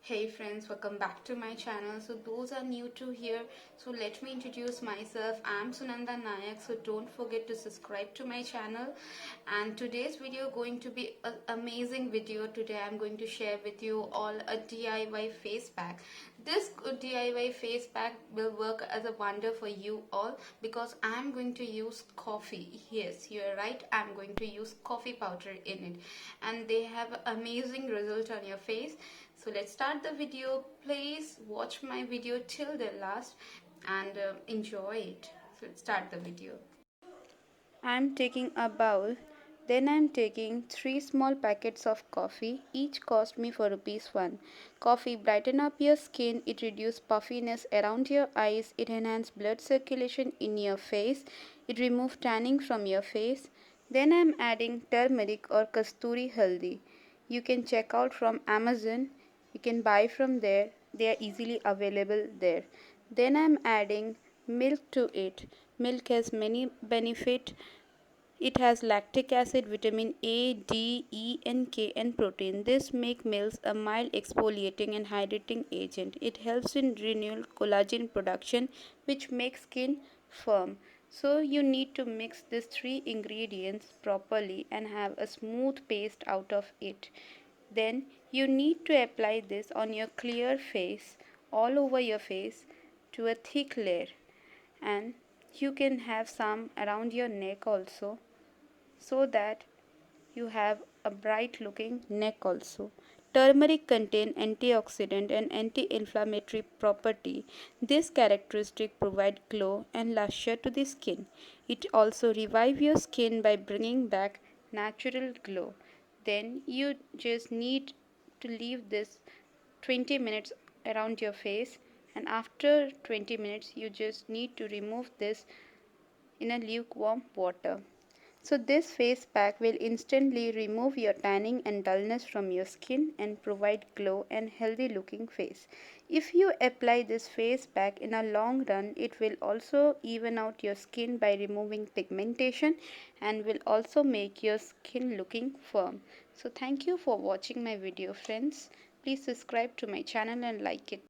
Hey friends, welcome back to my channel. So those are new to here, so let me introduce myself. I'm Sunanda Nayak, so don't forget to subscribe to my channel. And today's video going to be an amazing video. Today I'm going to share with you all a DIY face pack. This DIY face pack will work as a wonder for you all because I'm going to use coffee. Yes, you're right, I'm going to use coffee powder in it, and they have amazing result on your face. So let's start the video. Please watch my video till the last and enjoy it. So let's start the video. I'm taking a bowl. Then I'm taking 3 small packets of coffee. Each cost me for rupees 1. Coffee brighten up your skin. It reduce puffiness around your eyes. It enhance blood circulation in your face. It remove tanning from your face. Then I'm adding turmeric or kasturi haldi. You can check out from Amazon. You can buy from there. They are easily available there. Then I'm adding milk to it. Milk has many benefits. It has lactic acid, vitamin A, D, E, and K, and protein. This makes milk a mild exfoliating and hydrating agent. It helps in renewal collagen production, which makes skin firm. So you need to mix these 3 ingredients properly and have a smooth paste out of it. Then you need to apply this on your clear face, all over your face, to a thick layer, and you can have some around your neck also, so that you have a bright looking neck also. Turmeric contain antioxidant and anti-inflammatory property. This characteristic provide glow and luster to the skin. It also revive your skin by bringing back natural glow. Then you just need to leave this 20 minutes around your face, and after 20 minutes you just need to remove this in a lukewarm water. So this face pack will instantly remove your tanning and dullness from your skin and provide glow and healthy looking face. If you apply this face pack in a long run, it will also even out your skin by removing pigmentation and will also make your skin looking firm. So thank you for watching my video friends. Please subscribe to my channel and like it.